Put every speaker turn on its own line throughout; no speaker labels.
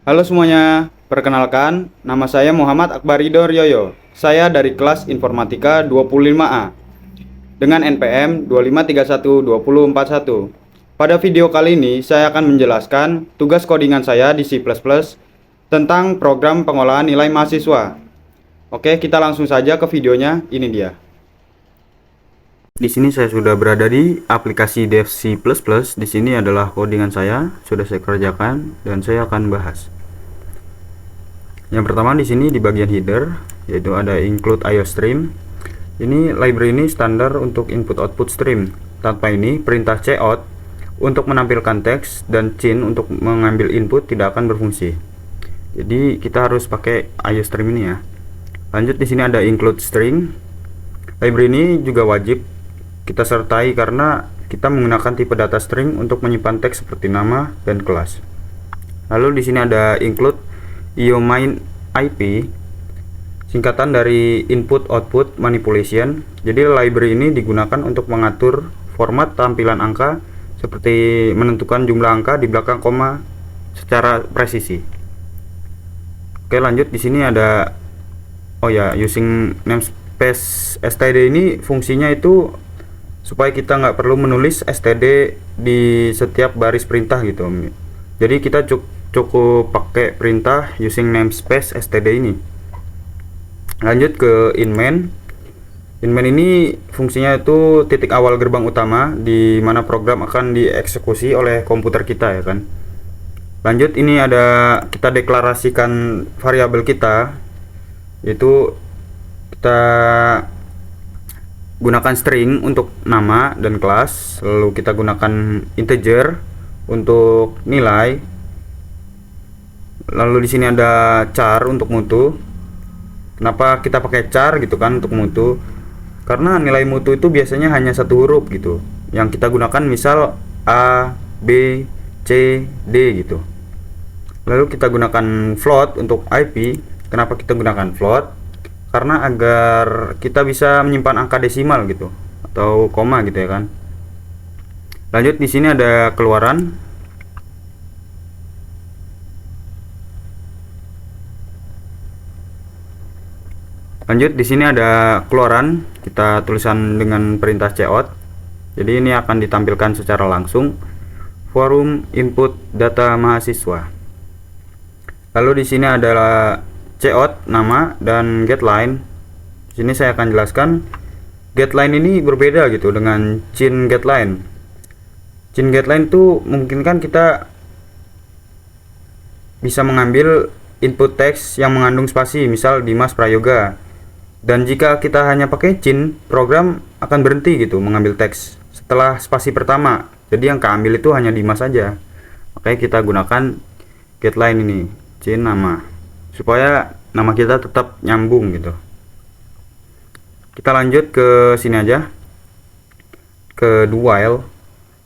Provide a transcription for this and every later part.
Halo semuanya, perkenalkan, nama saya Muhammad Akbaridor Yoyo. Saya dari kelas Informatika 25A dengan NPM 25312041. Pada video kali ini, saya akan menjelaskan tugas codingan saya di C++ tentang program pengolahan nilai mahasiswa. Oke, kita langsung saja ke videonya. Ini dia. Di sini saya sudah berada di aplikasi Dev C++. Di sini adalah codingan saya, sudah saya kerjakan dan saya akan bahas. Yang pertama di sini di bagian header, yaitu ada include IOStream. Ini library ini standar untuk input output stream. Tanpa ini, perintah cout untuk menampilkan teks dan cin untuk mengambil input tidak akan berfungsi. Jadi kita harus pakai IOStream ini ya. Lanjut di sini ada include string. Library ini juga wajib kita sertai karena kita menggunakan tipe data string untuk menyimpan teks seperti nama dan kelas. Lalu di sini ada include IOMain IP, singkatan dari input output manipulation. Jadi library ini digunakan untuk mengatur format tampilan angka seperti menentukan jumlah angka di belakang koma secara presisi. Oke, lanjut di sini ada using namespace std. Ini fungsinya itu supaya kita nggak perlu menulis std di setiap baris perintah gitu. Jadi kita cukup pakai perintah using namespace std ini. Lanjut ke inmain. Inmain ini fungsinya itu titik awal gerbang utama di mana program akan dieksekusi oleh komputer kita ya kan. Lanjut, ini ada kita deklarasikan variabel kita, yaitu kita gunakan string untuk nama dan kelas, lalu kita gunakan integer untuk nilai. Lalu di sini ada char untuk mutu. Kenapa kita pakai char gitu kan untuk mutu? Karena nilai mutu itu biasanya hanya satu huruf gitu. Yang kita gunakan misal A, B, C, D gitu. Lalu kita gunakan float untuk IP. Kenapa kita gunakan float? Karena agar kita bisa menyimpan angka desimal gitu atau koma gitu ya kan. Lanjut di sini ada keluaran. Lanjut di sini ada keluaran, kita tulisan dengan perintah cout. Jadi ini akan ditampilkan secara langsung forum input data mahasiswa. Lalu di sini adalah cout nama dan getLine. Di sini saya akan jelaskan getLine ini berbeda gitu dengan cin getLine. Cin getLine itu memungkinkan kita bisa mengambil input teks yang mengandung spasi, misal Dimas Prayoga. Dan jika kita hanya pakai cin, program akan berhenti gitu mengambil teks setelah spasi pertama. Jadi yang keambil itu hanya Dimas saja. Makanya kita gunakan getLine ini, cin nama, supaya nama kita tetap nyambung gitu. Kita lanjut ke sini aja, ke do while.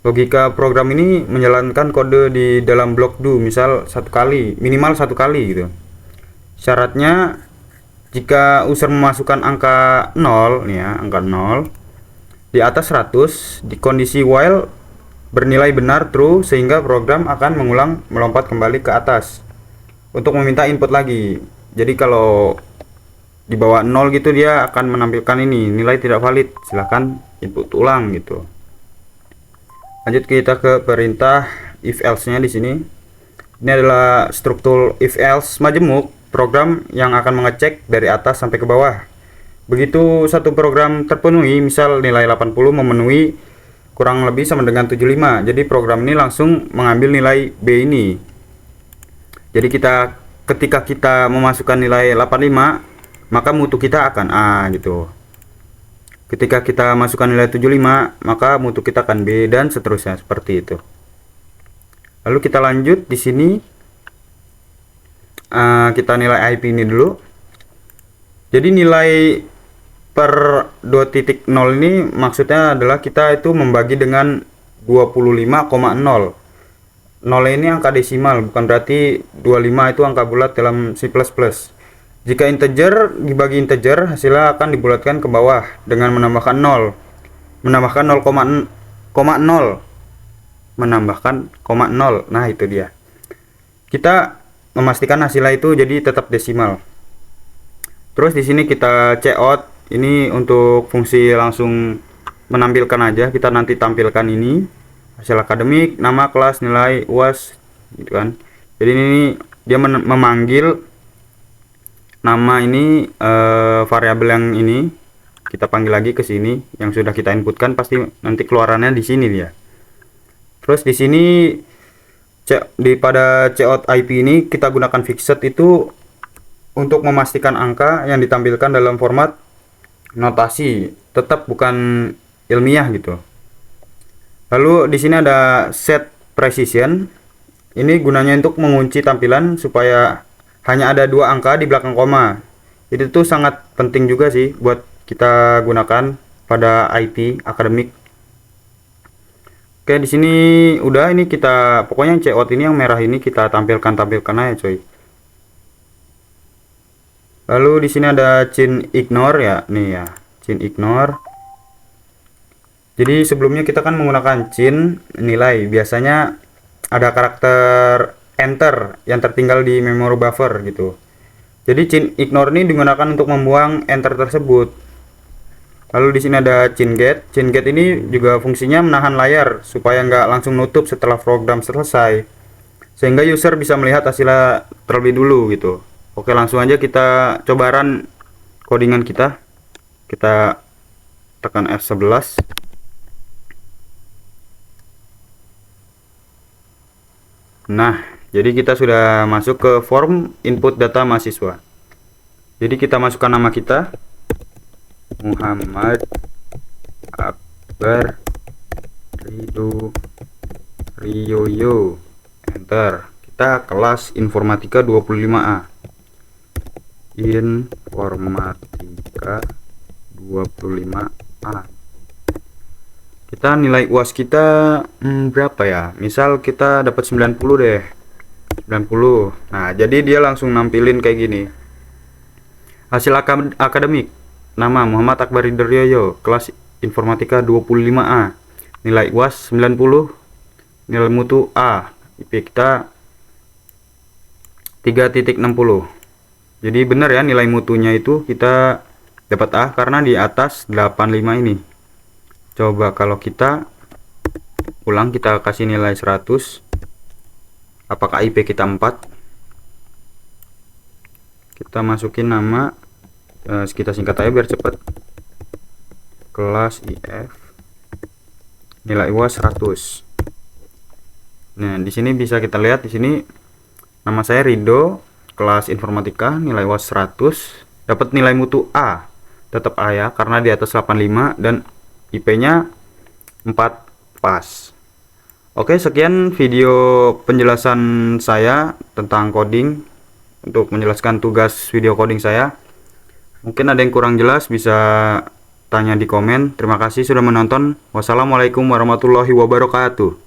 Logika program ini menjalankan kode di dalam blok do, misal minimal satu kali gitu. Syaratnya jika user memasukkan angka 0 nih ya, angka 0 di atas 100 di kondisi while bernilai benar true, sehingga program akan mengulang melompat kembali ke atas untuk meminta input lagi. Jadi kalau di bawah 0 gitu dia akan menampilkan ini nilai tidak valid, silahkan input ulang gitu. Lanjut kita ke perintah if else nya di sini. Ini adalah struktur if else majemuk, program yang akan mengecek dari atas sampai ke bawah. Begitu satu program terpenuhi, misal nilai 80 memenuhi kurang lebih sama dengan 75. Jadi program ini langsung mengambil nilai B ini. Jadi ketika kita memasukkan nilai 85, maka mutu kita akan A gitu. Ketika kita masukkan nilai 75, maka mutu kita akan B, dan seterusnya seperti itu. Lalu kita lanjut di sini. Kita nilai IP ini dulu. Jadi nilai per 2.0 ini maksudnya adalah kita itu membagi dengan 25,0. 0 ini angka desimal, bukan berarti 25 itu angka bulat dalam C++. Jika integer dibagi integer, hasilnya akan dibulatkan ke bawah dengan menambahkan 0. Menambahkan 0,0. Menambahkan 0. Nah, itu dia. Kita memastikan hasilnya itu jadi tetap desimal. Terus di sini kita check out, ini untuk fungsi langsung menampilkan aja, kita nanti tampilkan ini hasil akademik, nama, kelas, nilai, UAS gitu kan. Jadi ini dia memanggil nama ini variabel yang ini kita panggil lagi ke sini, yang sudah kita inputkan pasti nanti keluarannya di sini dia. Terus di sini pada checkout IP ini kita gunakan fixed itu untuk memastikan angka yang ditampilkan dalam format notasi, tetap bukan ilmiah gitu. Lalu di sini ada set precision. Ini gunanya untuk mengunci tampilan supaya hanya ada 2 angka di belakang koma. Itu tuh sangat penting juga sih buat kita gunakan pada IP akademik. Oke, di sini udah, ini kita pokoknya checkout ini yang merah ini kita tampilkan aja coy. Lalu di sini ada chain ignore ya, nih ya, chain ignore. Jadi sebelumnya kita kan menggunakan chain nilai, biasanya ada karakter enter yang tertinggal di memory buffer gitu. Jadi chain ignore ini digunakan untuk membuang enter tersebut. Lalu di sini ada chain get. Chain get ini juga fungsinya menahan layar supaya nggak langsung nutup setelah program selesai, sehingga user bisa melihat hasilnya terlebih dulu gitu. Oke, langsung aja kita coba run codingan kita. Kita tekan F11. Nah, jadi kita sudah masuk ke form input data mahasiswa. Jadi kita masukkan nama kita, Muhammad Akbar Ridho Riyoyo, enter. Kita kelas informatika 25A, informatika 25A. Kita nilai UAS kita berapa ya, misal kita dapat 90 deh, 90. Nah, jadi dia langsung nampilin kayak gini, hasil akademik, nama Muhammad Akbar Ridho, kelas informatika 25A, nilai UAS 90, nilai mutu A, IP kita 3.60. Jadi benar ya, nilai mutunya itu kita dapat A karena di atas 85 ini. Coba kalau kita ulang, kita kasih nilai 100, apakah IP kita 4? Kita masukin nama, kita singkat aja biar cepet, kelas IF, nilai UAS 100. Nah, di sini bisa kita lihat, di sini nama saya Ridho, kelas informatika, nilai UAS 100, dapat nilai mutu A, tetap A ya karena di atas 85 dan IP-nya 4 pas. Oke, sekian video penjelasan saya tentang coding, untuk menjelaskan tugas video coding saya. Mungkin ada yang kurang jelas, bisa tanya di komen. Terima kasih sudah menonton. Wassalamualaikum warahmatullahi wabarakatuh.